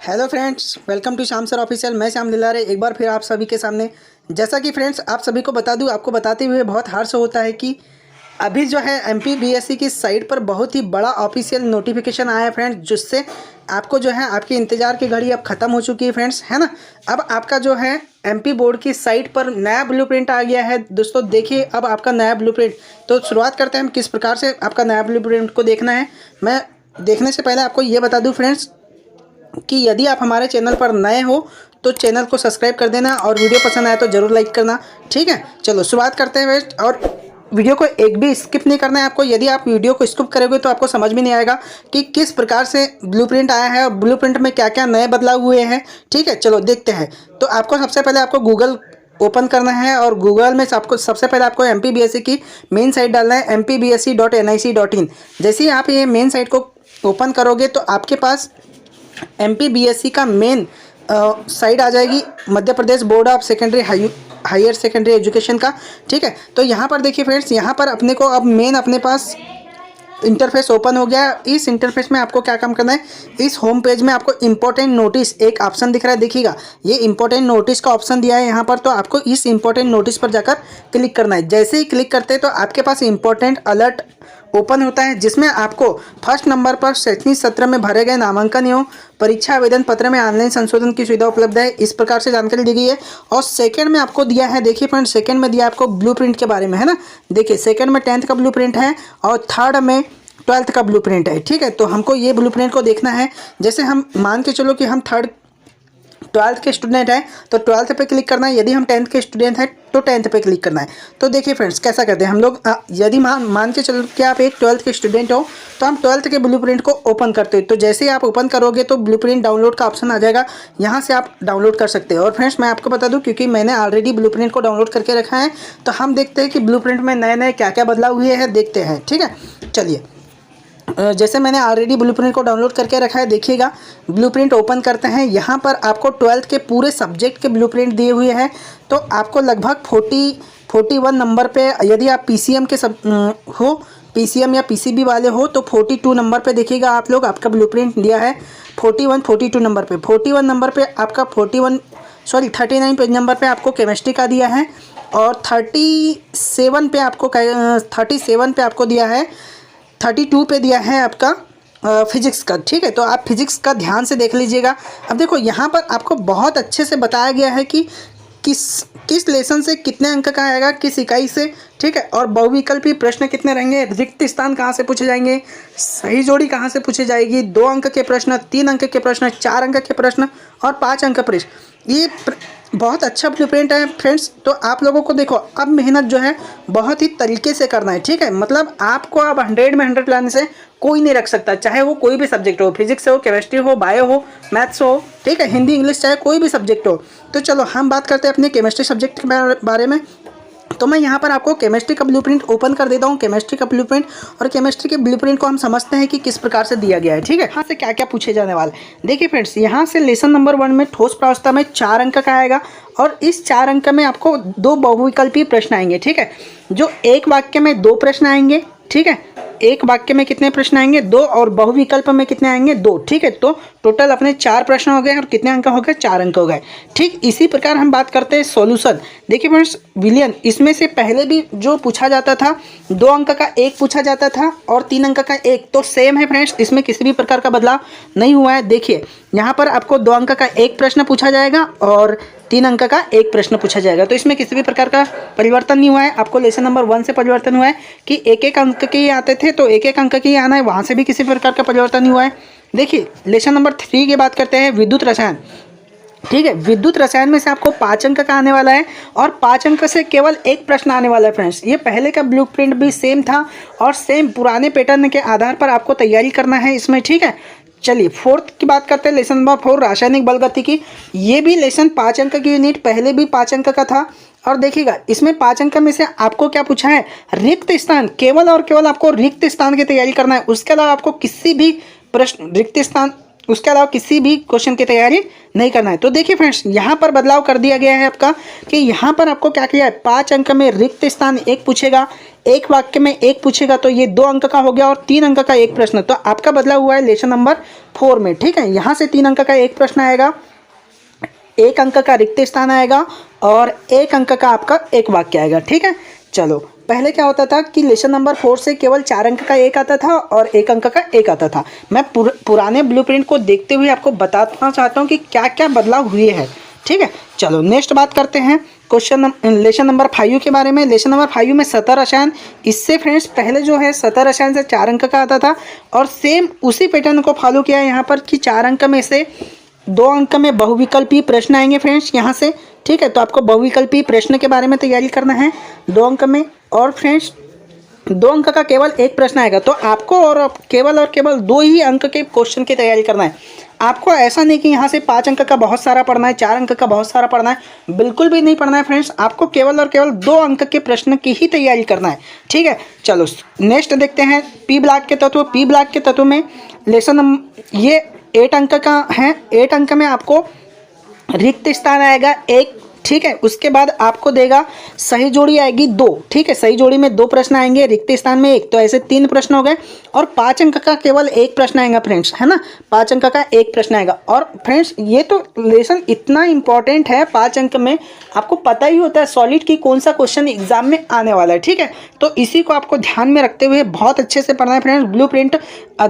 Hello friends, welcome to Shyam sir official. मैं श्याम दिलारे एक बार फिर आप सभी के सामने। जैसा कि फ्रेंड्स आप सभी को बता दूं, आपको बताते हुए बहुत हर्ष होता है कि अभी जो है एमपी बीएससी की साइट पर बहुत ही बड़ा ऑफिशियल नोटिफिकेशन आया है फ्रेंड्स, जिससे आपको जो है आपकी इंतज़ार की घड़ी अब ख़त्म हो चुकी है फ्रेंड्स, है ना। अब आपका जो है एमपी बोर्ड की साइट पर नया ब्लूप्रिंट आ गया है दोस्तों। देखिए अब आपका नया ब्लूप्रिंट, तो शुरुआत करते हैं हम किस प्रकार से आपका नया ब्लूप्रिंट को देखना है। मैं देखने से पहले आपको ये बता दूँ फ्रेंड्स कि यदि आप हमारे चैनल पर नए हो तो चैनल को सब्सक्राइब कर देना और वीडियो पसंद आए तो ज़रूर लाइक करना, ठीक है। चलो शुरुआत करते हैं फ्रेंड्स, और वीडियो को एक भी स्किप नहीं करना है आपको। यदि आप वीडियो को स्किप करोगे तो आपको समझ में नहीं आएगा कि किस प्रकार से ब्लूप्रिंट आया है और ब्लूप्रिंट में क्या क्या नए बदलाव हुए हैं, ठीक है। चलो देखते हैं। तो आपको सबसे पहले आपको गूगल ओपन करना है और गूगल में आपको सबसे पहले आपको M P B S C की मेन साइट डालना है mpbsc.nic.in। जैसे ही आप ये मेन साइट को ओपन करोगे तो आपके पास एमपीबीएससी का मेन साइट आ जाएगी, Madhya Pradesh board of secondary higher secondary education का, ठीक है। तो यहाँ पर देखिए फ्रेंड्स, यहाँ पर अपने को अब मेन अपने पास इंटरफेस ओपन हो गया। इस इंटरफेस में आपको क्या काम करना है, इस होम पेज में आपको इंपॉर्टेंट नोटिस एक ऑप्शन दिख रहा है, देखिएगा ये इंपॉर्टेंट नोटिस का ऑप्शन दिया है यहाँ पर। तो आपको इस इंपॉर्टेंट नोटिस पर जाकर क्लिक करना है। जैसे ही क्लिक करते हैं तो आपके पास इंपॉर्टेंट अलर्ट ओपन होता है, जिसमें आपको फर्स्ट नंबर पर शैक्षणिक सत्र में भरे गए नामांकन एवं परीक्षा आवेदन पत्र में ऑनलाइन संशोधन की सुविधा उपलब्ध है, इस प्रकार से जानकारी दी गई है। और सेकंड में आपको दिया है, देखिए फ्रेंड, सेकंड में दिया आपको ब्लूप्रिंट के बारे में, है ना। देखिए सेकंड में 10th का ब्लूप्रिंट है और थर्ड में 12th का ब्लूप्रिंट है, ठीक है। तो हमको ये ब्लूप्रिंट को देखना है। जैसे हम मान के चलो कि हम 12th के स्टूडेंट हैं तो 12th पे क्लिक करना है। यदि हम 10th के स्टूडेंट हैं तो 10th पे क्लिक करना है। तो देखिए फ्रेंड्स कैसा करते हैं हम लोग, यदि मान के चलो कि आप एक 12th के स्टूडेंट हो तो हम 12th के ब्लूप्रिंट को ओपन करते हैं। तो जैसे ही आप ओपन करोगे तो ब्लूप्रिंट डाउनलोड का ऑप्शन आ जाएगा, यहाँ से आप डाउनलोड कर सकते हैं। और फ्रेंड्स मैं आपको बता दूँ, क्योंकि मैंने ऑलरेडी ब्लूप्रिंट को डाउनलोड करके रखा है, तो हम देखते हैं कि ब्लूप्रिंट में नए नए क्या क्या बदलाव हुए हैं, देखते हैं, ठीक है। चलिए, जैसे मैंने ऑलरेडी ब्लूप्रिंट को डाउनलोड करके रखा है, देखिएगा ब्लूप्रिंट ओपन करते हैं। यहाँ पर आपको 12th के पूरे सब्जेक्ट के ब्लूप्रिंट दिए हुए हैं। तो आपको लगभग 41 नंबर पे, यदि आप पीसीएम के हो, पीसीएम या पीसीबी वाले हो तो 42 नंबर पे देखिएगा आप लोग, आपका ब्लूप्रिंट दिया है 42 नंबर पे। 41 नंबर पे आपका 39 पेज नंबर पे आपको केमिस्ट्री का दिया है, और 37 पे आपको दिया है, 32 पे दिया है आपका फिजिक्स का, ठीक है। तो आप फिजिक्स का ध्यान से देख लीजिएगा। अब देखो यहाँ पर आपको बहुत अच्छे से बताया गया है कि किस लेसन से कितने अंक का आएगा, किस इकाई से, ठीक है। और बहुविकल्पी प्रश्न कितने रहेंगे, रिक्त स्थान कहाँ से पूछे जाएंगे, सही जोड़ी कहाँ से पूछी जाएगी, 2 अंक के प्रश्न, 3 अंक के प्रश्न, 4 अंक के प्रश्न और 5 अंक प्रश्न। ये बहुत अच्छा ब्लूप्रिंट है फ्रेंड्स। तो आप लोगों को देखो अब मेहनत जो है बहुत ही तरीके से करना है, ठीक है। मतलब आपको अब 100 में 100 लाने से कोई नहीं रख सकता, चाहे वो कोई भी सब्जेक्ट हो, फिजिक्स हो, केमिस्ट्री हो, बायो हो, मैथ्स हो, ठीक है, हिंदी इंग्लिश, चाहे कोई भी सब्जेक्ट हो। तो चलो हम बात करते हैं अपने केमिस्ट्री सब्जेक्ट के बारे में। तो मैं यहाँ पर आपको केमिस्ट्री का ब्लूप्रिंट ओपन कर देता हूँ, केमिस्ट्री का ब्लूप्रिंट। और केमिस्ट्री के ब्लूप्रिंट को हम समझते हैं कि किस प्रकार से दिया गया है, ठीक है। यहाँ से क्या क्या पूछे जाने वाले, देखिए फ्रेंड्स, यहाँ से लेसन नंबर 1 में ठोस प्रावस्था में 4 अंक का आएगा, और इस 4 अंक में आपको 2 बहुविकल्पी प्रश्न आएंगे, ठीक है। जो एक वाक्य में 2 प्रश्न आएंगे, ठीक है। एक वाक्य में कितने प्रश्न आएंगे, 2, और बहुविकल्प में कितने आएंगे, 2, ठीक है। तो टोटल अपने 4 प्रश्न हो गए, और कितने अंक हो गए, 4 अंक हो गए, ठीक। इसी प्रकार हम बात करते हैं सॉल्यूशन। देखिए फ्रेंड्स, विलियन, इसमें से पहले भी जो पूछा जाता था 2 अंक का एक पूछा जाता था और 3 अंक का एक, तो सेम है फ्रेंड्स, इसमें किसी भी प्रकार का बदलाव नहीं हुआ है। देखिए यहाँ पर आपको 2 अंक का एक प्रश्न पूछा जाएगा और 3 अंक का एक प्रश्न पूछा जाएगा, तो इसमें किसी भी प्रकार का परिवर्तन नहीं हुआ है। आपको लेसन नंबर 1 से परिवर्तन हुआ है कि एक अंक के ही आते थे, तो एक अंक के ही आना है, वहाँ से भी किसी प्रकार का परिवर्तन नहीं हुआ है। देखिए लेसन नंबर 3 की बात करते हैं, विद्युत रसायन, ठीक है। विद्युत रसायन में से आपको 5 अंक का आने वाला है, और 5 अंक से केवल एक प्रश्न आने वाला है फ्रेंड्स। ये पहले का ब्लूप्रिंट भी सेम था, और सेम पुराने पैटर्न के आधार पर आपको तैयारी करना है इसमें, ठीक है। चलिए 4th की बात करते हैं, लेसन नंबर 4 रासायनिक बलगतिकी। ये भी लेसन 5 अंक की यूनिट, पहले भी 5 अंक का था। और देखिएगा इसमें 5 अंक में से आपको क्या पूछा है, रिक्त स्थान, केवल और केवल आपको रिक्त स्थान की तैयारी करना है। उसके अलावा आपको किसी भी प्रश्न रिक्त स्थान उसके अलावा किसी भी क्वेश्चन की तैयारी नहीं करना है। तो देखिए फ्रेंड्स, यहाँ पर बदलाव कर दिया गया है आपका कि यहाँ पर आपको क्या किया है, 5 अंक में रिक्त स्थान 1 पूछेगा, एक वाक्य में 1 पूछेगा, तो ये 2 अंक का हो गया, और 3 अंक का एक प्रश्न। तो आपका बदलाव हुआ है लेसन नंबर 4 में, ठीक है। यहाँ से 3 अंक का एक प्रश्न आएगा, 1 अंक का रिक्त स्थान आएगा, और 1 अंक का आपका एक वाक्य आएगा, ठीक है। चलो, पहले क्या होता था कि लेसन नंबर 4 से केवल 4 अंक का एक आता था और 1 अंक का एक आता था। मैं पुराने ब्लूप्रिंट को देखते हुए आपको बताना चाहता हूँ कि क्या क्या बदलाव हुए हैं, ठीक है। चलो नेक्स्ट बात करते हैं लेसन नंबर 5 के बारे में। लेसन नंबर 5 में सतर रसायन, इससे फ्रेंड्स पहले जो है सतर रसायन से 4 अंक का आता था, और सेम उसी पैटर्न को फॉलो किया है यहाँ पर कि 4 अंक में से 2 अंक में बहुविकल्पी प्रश्न आएंगे फ्रेंड्स यहाँ से, ठीक है। तो आपको बहुविकल्पी प्रश्न के बारे में तैयारी करना है 2 अंक में, और फ्रेंड्स 2 अंक का केवल एक प्रश्न आएगा। तो आपको और केवल 2 ही अंक के क्वेश्चन की तैयारी करना है। आपको ऐसा नहीं कि यहाँ से 5 अंक का बहुत सारा पढ़ना है, 4 अंक का बहुत सारा पढ़ना है, बिल्कुल भी नहीं पढ़ना है फ्रेंड्स। आपको केवल 2 अंक के प्रश्न की ही तैयारी करना है, ठीक है। चलो नेक्स्ट देखते हैं पी ब्लॉक के तत्व। पी ब्लॉक के तत्व में लेसन ये 8 अंक का है। 8 अंक में आपको रिक्त स्थान आएगा 1, ठीक है। उसके बाद आपको देगा सही जोड़ी आएगी 2, ठीक है। सही जोड़ी में 2 प्रश्न आएंगे, रिक्त स्थान में 1, तो ऐसे 3 प्रश्न हो गए, और 5 अंक का केवल एक प्रश्न आएगा फ्रेंड्स, है ना। 5 अंक का एक प्रश्न आएगा। और फ्रेंड्स ये तो लेसन इतना इंपॉर्टेंट है, 5 अंक में आपको पता ही होता है सॉलिड की कौन सा क्वेश्चन एग्जाम में आने वाला है, ठीक है। तो इसी को आपको ध्यान में रखते हुए बहुत अच्छे से पढ़ना है फ्रेंड्स। ब्लूप्रिंट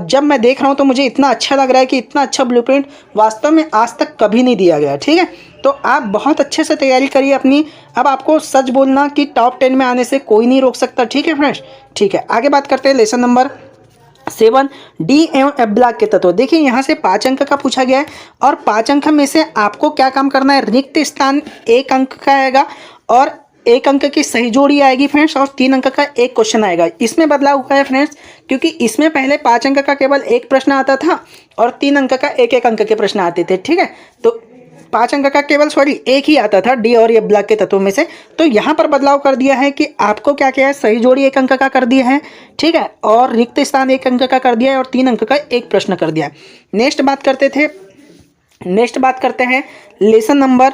जब मैं देख रहा हूँ तो मुझे इतना अच्छा लग रहा है कि इतना अच्छा ब्लूप्रिंट वास्तव में आज तक कभी नहीं दिया गया, ठीक है। तो आप बहुत अच्छे से तैयारी करिए अपनी। अब आपको सच बोलना कि टॉप 10 में आने से कोई नहीं रोक सकता, ठीक है फ्रेंड्स, ठीक है। आगे बात करते हैं लेसन नंबर 7 डी एवं एफ ब्लॉक के तत्व। देखिए यहाँ से 5 अंक का पूछा गया है, और 5 अंक में से आपको क्या काम करना है, रिक्त स्थान 1 अंक का आएगा, और 1 अंक की सही जोड़ी आएगी फ्रेंड्स, और 3 अंक का एक क्वेश्चन आएगा। इसमें बदलाव हुआ है फ्रेंड्स, क्योंकि इसमें पहले 5 अंक का केवल एक प्रश्न आता था, और 3 अंक का एक अंक के प्रश्न आते थे, ठीक है। तो 5 अंक का केवल एक ही आता था डी और एफ ब्लॉक के तत्वों में से। तो यहाँ पर बदलाव कर दिया है कि आपको क्या किया है, सही जोड़ी 1 अंक का कर दिया है, ठीक है, और रिक्त स्थान 1 अंक का कर दिया है, और 3 अंक का एक प्रश्न कर दिया है। नेक्स्ट बात करते हैं लेसन नंबर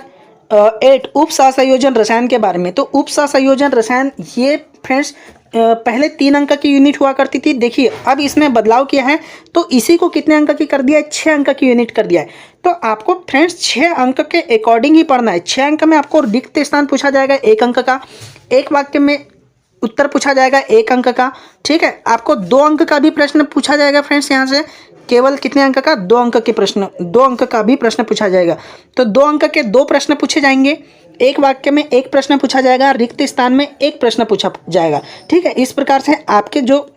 8 उप सहसंयोजन रसायन के बारे में। तो उप सहसंयोजन रसायन ये फ्रेंड्स पहले 3 अंक की यूनिट हुआ करती थी। देखिए अब इसमें बदलाव किया है, तो इसी को कितने अंक की कर दिया है, 6 अंक की यूनिट कर दिया है। तो आपको फ्रेंड्स 6 अंक के अकॉर्डिंग ही पढ़ना है। 6 अंक में आपको रिक्त स्थान पूछा जाएगा 1 अंक का, एक वाक्य में उत्तर पूछा जाएगा 1 अंक का, ठीक है। आपको 2 अंक का भी प्रश्न पूछा जाएगा फ्रेंड्स, यहाँ से केवल कितने अंक का, 2 अंक के प्रश्न, 2 अंक का भी प्रश्न पूछा जाएगा। तो 2 अंक के 2 प्रश्न पूछे जाएंगे, एक वाक्य में 1 प्रश्न पूछा जाएगा, रिक्त स्थान में 1 प्रश्न पूछा जाएगा, ठीक है। इस प्रकार से आपके जो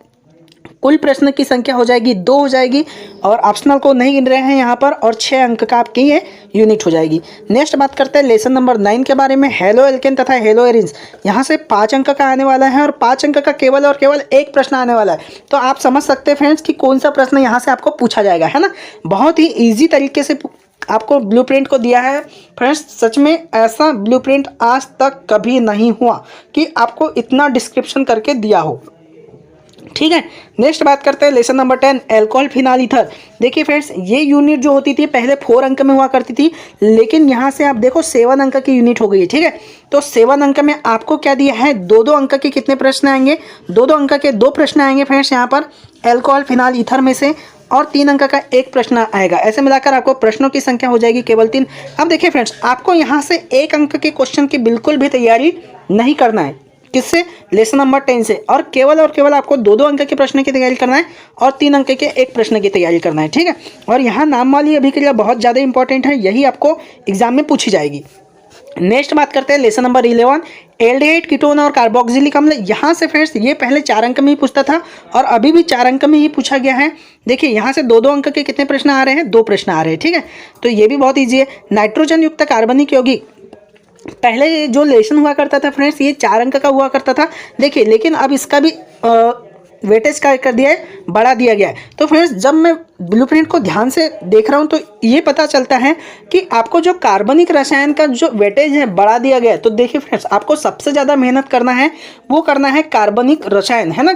कुल प्रश्न की संख्या हो जाएगी 2 हो जाएगी, और ऑप्शनल को नहीं गिन रहे हैं यहाँ पर, और 6 अंक का आपकी ये यूनिट हो जाएगी। नेक्स्ट बात करते हैं लेसन नंबर 9 के बारे में। हेलो एल्केन तथा हेलो एरिन्स, यहाँ से 5 अंक का आने वाला है, और 5 अंक का केवल और केवल एक प्रश्न आने वाला है। तो आप समझ सकते हैं फ्रेंड्स कि कौन सा प्रश्न यहाँ से आपको पूछा जाएगा, है ना। बहुत ही ईजी तरीके से आपको ब्लूप्रिंट को दिया है फ्रेंड्स। सच में ऐसा ब्लूप्रिंट आज तक कभी नहीं हुआ कि आपको इतना डिस्क्रिप्शन करके दिया हो, ठीक है। नेक्स्ट बात करते हैं lesson number 10 alcohol phenol ether. देखिए फ्रेंड्स ये यूनिट जो होती थी पहले 4 अंक में हुआ करती थी, लेकिन यहाँ से आप देखो 7 अंक की यूनिट हो गई है, ठीक है। तो 7 अंक में आपको क्या दिया है, 2-2 अंक के कितने प्रश्न आएंगे, 2-2 अंक के 2 प्रश्न आएंगे फ्रेंड्स यहाँ पर अल्कोहल फिनाल ईथर में से, और 3 अंक का एक प्रश्न आएगा। ऐसे मिलाकर आपको प्रश्नों की संख्या हो जाएगी केवल 3। अब देखिए फ्रेंड्स आपको यहाँ से 1 अंक के क्वेश्चन की बिल्कुल भी तैयारी नहीं करना है, किससे, लेसन नंबर 10 से, और केवल आपको 2-2 अंक के प्रश्न की तैयारी करना है, और 3 अंक के एक प्रश्न की तैयारी करना है, ठीक है। और यहाँ नाम वाली अभिक्रिया बहुत ज़्यादा इंपॉर्टेंट है, यही आपको एग्जाम में पूछी जाएगी। नेक्स्ट बात करते हैं लेसन नंबर 11 एल्डिहाइड कीटोन और कार्बोक्सिलिक अम्ल। यहाँ से फ्रेंड्स ये पहले 4 अंक में ही पूछता था, और अभी भी 4 अंक में ही पूछा गया है। देखिए यहाँ से 2-2 अंक के कितने प्रश्न आ रहे हैं, 2 प्रश्न आ रहे हैं, ठीक है। तो ये भी बहुत ईजी है। नाइट्रोजन युक्त कार्बनिक यौगिक, पहले जो लेसन हुआ करता था फ्रेंड्स ये 4 अंक का हुआ करता था। देखिए लेकिन अब इसका भी वेटेज का कर दिया है, बढ़ा दिया गया है। तो फ्रेंड्स जब मैं ब्लूप्रिंट को ध्यान से देख रहा हूँ तो ये पता चलता है कि आपको जो कार्बनिक रसायन का जो वेटेज है बढ़ा दिया गया है। तो देखिए फ्रेंड्स आपको सबसे ज़्यादा मेहनत करना है, वो करना है कार्बनिक रसायन, है ना।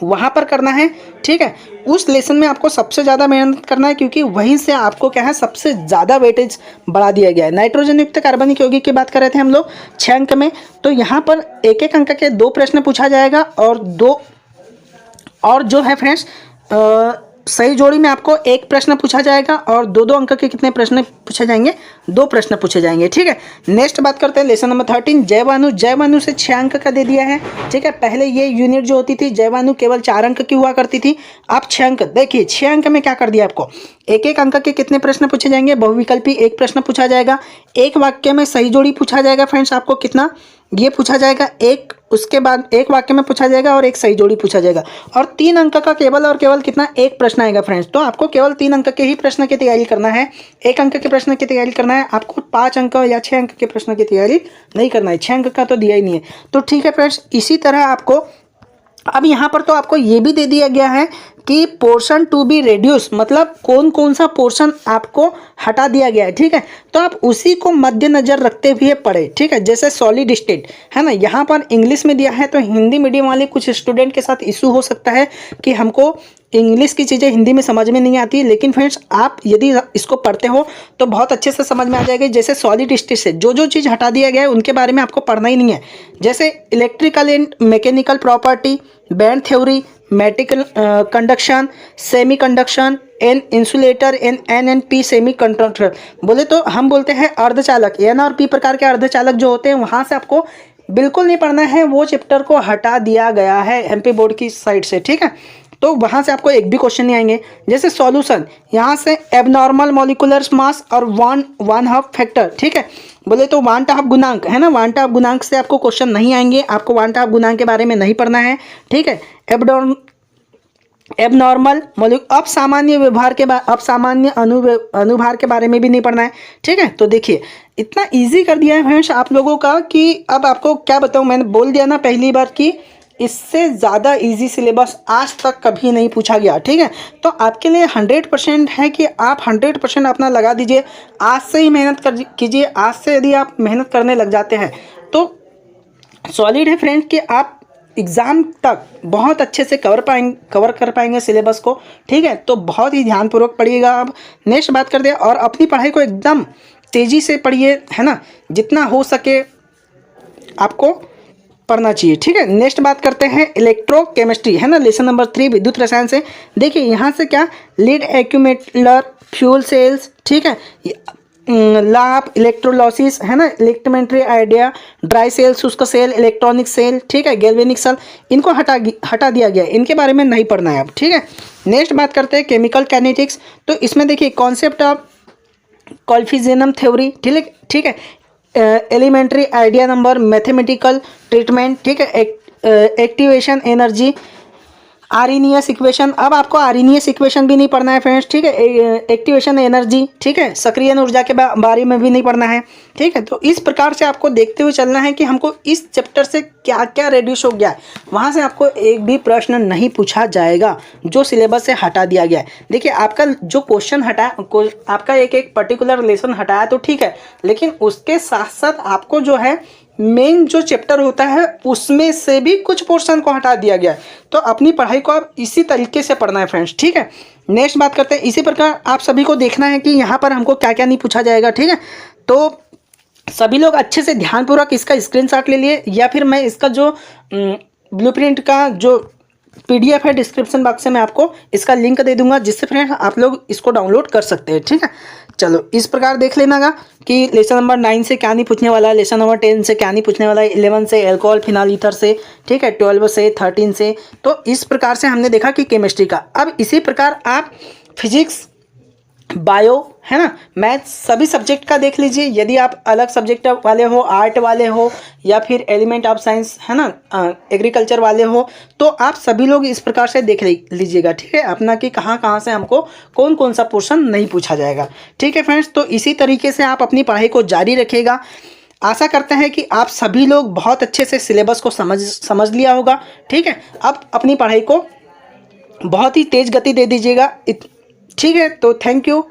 वहाँ पर करना है, ठीक है। उस लेसन में आपको सबसे ज़्यादा मेहनत करना है, क्योंकि वहीं से आपको क्या है सबसे ज़्यादा वेटेज बढ़ा दिया गया है। नाइट्रोजन युक्त कार्बनिक यौगिक की बात कर रहे थे हम लोग 6 अंक में, तो यहाँ पर एक एक अंक के 2 प्रश्न पूछा जाएगा और जो है फ्रेंड्स सही जोड़ी में आपको 1 प्रश्न पूछा जाएगा और 2-2 अंक के कितने प्रश्न पूछे जाएंगे, 2 प्रश्न पूछे जाएंगे, ठीक है। नेक्स्ट बात करते हैं लेसन नंबर 13 जैवाणु से 6 अंक का दे दिया है, ठीक है। पहले ये यूनिट जो होती थी जैवाणु केवल 4 अंक की हुआ करती थी, अब 6 अंक। देखिए 6 अंक में क्या कर दिया आपको, एक एक अंक के कितने प्रश्न पूछे जाएंगे, बहुविकल्पी 1 प्रश्न पूछा जाएगा, 1 वाक्य में सही जोड़ी पूछा जाएगा फ्रेंड्स, आपको कितना ये पूछा जाएगा, एक उसके बाद 1 वाक्य में पूछा जाएगा और 1 सही जोड़ी पूछा जाएगा, और 3 अंक का केवल और केवल कितना 1 प्रश्न आएगा फ्रेंड्स। तो आपको केवल 3 अंक के ही प्रश्न की तैयारी करना है, 1 अंक के प्रश्न की तैयारी करना है, आपको 5 अंक या 6 अंक के प्रश्न की तैयारी नहीं करना है, 6 अंक का तो दिया ही नहीं है। तो ठीक है फ्रेंड्स, इसी तरह आपको अब यहाँ पर तो आपको ये भी दे दिया गया है कि पोर्शन टू बी रिड्यूस, मतलब कौन कौन सा पोर्शन आपको हटा दिया गया है, ठीक है। तो आप उसी को मद्देनजर रखते हुए पढ़े, ठीक है। जैसे सॉलिड स्टेट है ना, यहाँ पर इंग्लिश में दिया है, तो हिंदी मीडियम वाले कुछ स्टूडेंट के साथ इशू हो सकता है कि हमको इंग्लिश की चीज़ें हिंदी में समझ में नहीं आती, लेकिन फ्रेंड्स आप यदि इसको पढ़ते हो तो बहुत अच्छे से समझ में आ जाएगी। जैसे सॉलिड स्टेट से जो चीज़ हटा दिया गया है उनके बारे में आपको पढ़ना ही नहीं है, जैसे electrical and mechanical property, band theory, metallic conduction, semiconduction, an insulator, an N P semiconductor. बोले तो हम बोलते हैं अर्धचालक, एन और पी प्रकार के अर्धचालक जो होते हैं, वहाँ से आपको बिल्कुल नहीं पढ़ना है, वो चैप्टर को हटा दिया गया है एमपी बोर्ड की साइड से, ठीक है। तो वहाँ से आपको एक भी क्वेश्चन नहीं आएंगे। जैसे सॉल्यूशन, यहाँ से एबनॉर्मल मॉलिकुलर मास और वन हाफ फैक्टर, ठीक है। बोले तो वांट हाफ गुणांक है ना, वांट हाफ गुणांक से आपको क्वेश्चन नहीं आएंगे, आपको वांट हाफ गुणांक के बारे में नहीं पढ़ना है, ठीक है। एबनॉर्मल असामान्य व्यवहार के असामान्य अनुभार के बारे में भी नहीं पढ़ना है, ठीक है। तो देखिए इतना इजी कर दिया है फ्रेंड्स आप लोगों का कि अब आपको क्या बताऊँ, मैंने बोल दिया ना पहली बार कि इससे ज़्यादा इजी सिलेबस आज तक कभी नहीं पूछा गया, ठीक है। तो आपके लिए 100% है कि आप 100% अपना लगा दीजिए, आज से ही मेहनत कीजिए। आज से यदि आप मेहनत करने लग जाते हैं तो सॉलिड है फ्रेंड कि आप एग्ज़ाम तक बहुत अच्छे से कवर कर पाएंगे सिलेबस को, ठीक है। तो बहुत ही ध्यानपूर्वक पढ़िएगा। अब नेक्स्ट बात करते हैं, और अपनी पढ़ाई को एकदम तेज़ी से पढ़िए, है ना, जितना हो सके आपको पढ़ना चाहिए, ठीक है। नेक्स्ट बात करते हैं इलेक्ट्रोकेमिस्ट्री, है ना, लेसन नंबर 3 विद्युत रसायन से। देखिए यहाँ से क्या, लीड एक्यूमुलेटर, फ्यूल सेल्स, ठीक है, लाभ, इलेक्ट्रोलॉसिस, है ना, इलेक्ट्रोमेट्री आइडिया, ड्राई सेल्स, उसका सेल, इलेक्ट्रॉनिक सेल, ठीक है, गैल्वेनिक सेल, इनको हटा दिया गया है, इनके बारे में नहीं पढ़ना है अब, ठीक है। नेक्स्ट बात करते हैं केमिकल काइनेटिक्स। तो इसमें देखिए कॉन्सेप्ट ऑफ कॉल्फिजेनम थ्योरी, ठीक है, elementary idea number, mathematical treatment, ठीक है, एक्टिवेशन एनर्जी, आर्रीनियस इक्वेशन। अब आपको आर्रीनियस इक्वेशन भी नहीं पढ़ना है फ्रेंड्स, ठीक है, एक्टिवेशन एनर्जी, ठीक है, सक्रिय ऊर्जा के बारे में भी नहीं पढ़ना है, ठीक है। तो इस प्रकार से आपको देखते हुए चलना है कि हमको इस चैप्टर से क्या क्या रिड्यूस हो गया है, वहाँ से आपको एक भी प्रश्न नहीं पूछा जाएगा जो सिलेबस से हटा दिया गया है। देखिए आपका जो क्वेश्चन हटाया, आपका एक पर्टिकुलर लेसन हटाया तो ठीक है, लेकिन उसके साथ साथ आपको जो है मेन जो चैप्टर होता है उसमें से भी कुछ पोर्शन को हटा दिया गया है। तो अपनी पढ़ाई को आप इसी तरीके से पढ़ना है फ्रेंड्स, ठीक है। नेक्स्ट बात करते हैं, इसी प्रकार आप सभी को देखना है कि यहाँ पर हमको क्या क्या नहीं पूछा जाएगा, ठीक है। तो सभी लोग अच्छे से ध्यानपूर्वक इसका स्क्रीनशॉट ले लिए, या फिर मैं इसका जो ब्लूप्रिंट का जो PDF है डिस्क्रिप्शन बॉक्स में आपको इसका लिंक दे दूंगा, जिससे फ्रेंड्स आप लोग इसको डाउनलोड कर सकते हैं, ठीक है। चलो इस प्रकार देख लेना कि लेसन नंबर 9 से क्या नहीं पूछने वाला है, लेसन नंबर 10 से क्या नहीं पूछने वाला है, 11 से एल्कोहल फिनाल ईथर से, ठीक है, 12 से, 13 से। तो इस प्रकार से हमने देखा कि केमिस्ट्री का। अब इसी प्रकार आप फिजिक्स, बायो, है ना, मैथ, सभी सब्जेक्ट का देख लीजिए। यदि आप अलग सब्जेक्ट वाले हो, आर्ट वाले हो, या फिर एलिमेंट ऑफ साइंस, है ना, एग्रीकल्चर वाले हो, तो आप सभी लोग इस प्रकार से देख लीजिएगा, ठीक है, अपना कि कहाँ कहाँ से हमको कौन कौन सा पोर्शन नहीं पूछा जाएगा, ठीक है फ्रेंड्स। तो इसी तरीके से आप अपनी पढ़ाई को जारी रखिएगा। आशा करते हैं कि आप सभी लोग बहुत अच्छे से सिलेबस को समझ लिया होगा, ठीक है। अब अपनी पढ़ाई को बहुत ही तेज़ गति दे दीजिएगा, ठीक है। तो थैंक यू।